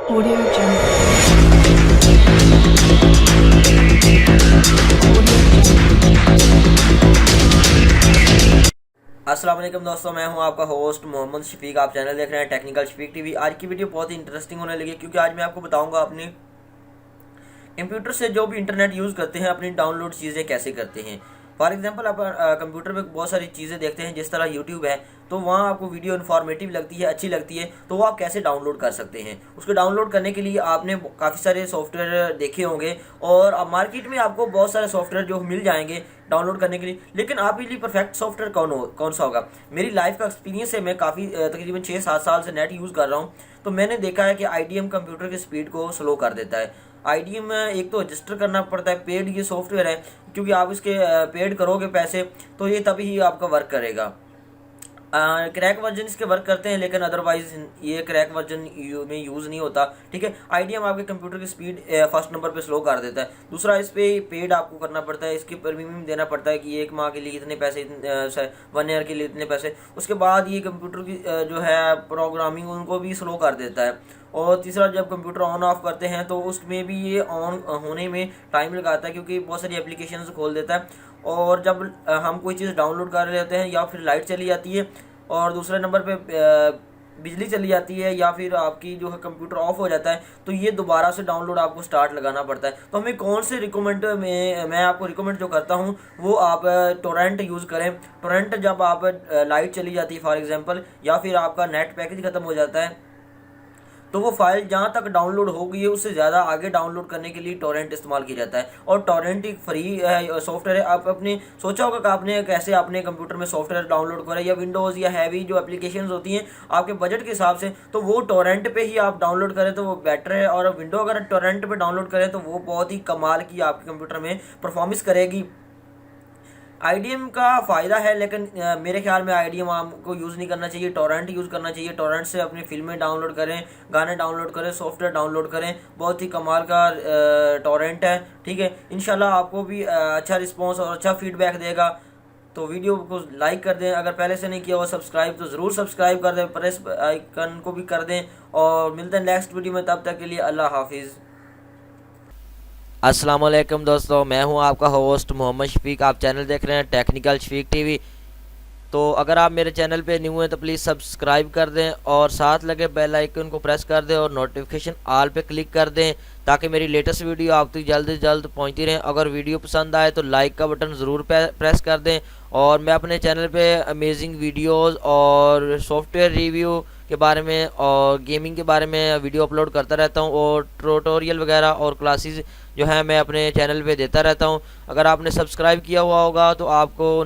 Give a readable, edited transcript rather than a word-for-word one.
Audio Jungle. अस्सलाम वालेकुम दोस्तों, मैं हूं आपका होस्ट मोहम्मद शफीक। आप चैनल देख रहे हैं टेक्निकल शफीक टीवी। आज की वीडियो बहुत ही इंटरेस्टिंग होने लगी क्योंकि आज मैं आपको बताऊंगा अपने कंप्यूटर से जो भी इंटरनेट यूज़ करते हैं अपनी डाउनलोड चीज़ें कैसे करते हैं। फॉर एग्जांपल आप कंप्यूटर पे बहुत सारी चीज़ें देखते हैं, जिस तरह यूट्यूब है, तो वहाँ आपको वीडियो इन्फॉर्मेटिव लगती है, अच्छी लगती है, तो वो आप कैसे डाउनलोड कर सकते हैं। उसको डाउनलोड करने के लिए आपने काफ़ी सारे सॉफ्टवेयर देखे होंगे और अब मार्केट में आपको बहुत सारे सॉफ्टवेयर जो मिल जाएंगे डाउनलोड करने के लिए, लेकिन आपके लिए परफेक्ट सॉफ्टवेयर कौन सा होगा। मेरी लाइफ का एक्सपीरियंस है, मैं काफ़ी तकरीबन 6-7 साल से नेट यूज़ कर रहा हूँ, तो मैंने देखा है कि आईडीएम कंप्यूटर की स्पीड को स्लो कर देता है। आईडीएम में एक तो रजिस्टर करना पड़ता है, पेड ये सॉफ्टवेयर है, क्योंकि आप इसके पेड करोगे पैसे तो ये तभी ही आपका वर्क करेगा। क्रैक वर्जन इसके वर्क करते हैं, लेकिन अदरवाइज ये क्रैक वर्जन में यूज़ नहीं होता। ठीक है, आईडीएम आपके कंप्यूटर की स्पीड फर्स्ट नंबर पे स्लो कर देता है। दूसरा, इस पे पेड आपको करना पड़ता है, इसके प्रीमियम देना पड़ता है कि 1 माह के लिए इतने पैसे, 1 ईयर के लिए इतने पैसे। उसके बाद ये कंप्यूटर की जो है प्रोग्रामिंग उनको भी स्लो कर देता है। और तीसरा, जब कंप्यूटर ऑन ऑफ करते हैं तो उसमें भी ये ऑन होने में टाइम लगाता है, क्योंकि बहुत सारी एप्लीकेशन खोल देता है। और जब हम कोई चीज़ डाउनलोड कर रहे होते हैं या फिर लाइट चली जाती है और दूसरे नंबर पे बिजली चली जाती है या फिर आपकी जो है कंप्यूटर ऑफ हो जाता है, तो ये दोबारा से डाउनलोड आपको स्टार्ट लगाना पड़ता है। तो हमें कौन से रिकमेंड में मैं आपको रिकमेंड जो करता हूँ वो आप टोरेंट यूज़ करें। टोरेंट जब आप लाइट चली जाती है फॉर एग्जांपल, या फिर आपका नेट पैकेज ख़त्म हो जाता है, तो वो फाइल जहाँ तक डाउनलोड हो गई है उससे ज़्यादा आगे डाउनलोड करने के लिए टोरेंट इस्तेमाल किया जाता है। और टोरेंट एक फ्री सॉफ्टवेयर है। आप अपने सोचा होगा कि आपने कैसे अपने कंप्यूटर में सॉफ्टवेयर डाउनलोड करें, या विंडोज़ या हैवी जो एप्लीकेशंस होती हैं आपके बजट के हिसाब से, तो वो टोरेंट पे ही आप डाउनलोड करें तो वो बेटर है। और विंडो अगर टोरेंट पे डाउनलोड करें तो वो बहुत ही कमाल की आपके कंप्यूटर में परफॉर्मेंस करेगी। आईडीएम का फ़ायदा है, लेकिन मेरे ख्याल में आईडीएम आपको यूज़ नहीं करना चाहिए, टोरेंट यूज़ करना चाहिए। टोरेंट से अपनी फिल्में डाउनलोड करें, गाने डाउनलोड करें, सॉफ्टवेयर डाउनलोड करें। बहुत ही कमाल का टोरेंट है। ठीक है, इंशाल्लाह आपको भी अच्छा रिस्पॉन्स और अच्छा फीडबैक देगा। तो वीडियो को लाइक कर दें, अगर पहले से नहीं किया हो सब्सक्राइब तो ज़रूर सब्सक्राइब कर दें, प्रेस आइकन को भी कर दें। और मिलते हैं नेक्स्ट वीडियो में, तब तक के लिए अल्लाह हाफिज़। अस्सलाम वालेकुम दोस्तों, मैं हूं आपका होस्ट मोहम्मद शफीक। आप चैनल देख रहे हैं टेक्निकल शफीक टीवी। तो अगर आप मेरे चैनल पे न्यू हैं तो प्लीज़ सब्सक्राइब कर दें और साथ लगे बेल आइकन को प्रेस कर दें और नोटिफिकेशन ऑल पे क्लिक कर दें, ताकि मेरी लेटेस्ट वीडियो आप तक जल्द से जल्द पहुंचती रहें। अगर वीडियो पसंद आए तो लाइक का बटन ज़रूर प्रेस कर दें। और मैं अपने चैनल पे अमेजिंग वीडियोस और सॉफ्टवेयर रिव्यू के बारे में और गेमिंग के बारे में वीडियो अपलोड करता रहता हूं, और ट्यूटोरियल वगैरह और क्लासेस जो है मैं अपने चैनल पे देता रहता हूं। अगर आपने सब्सक्राइब किया हुआ होगा तो आपको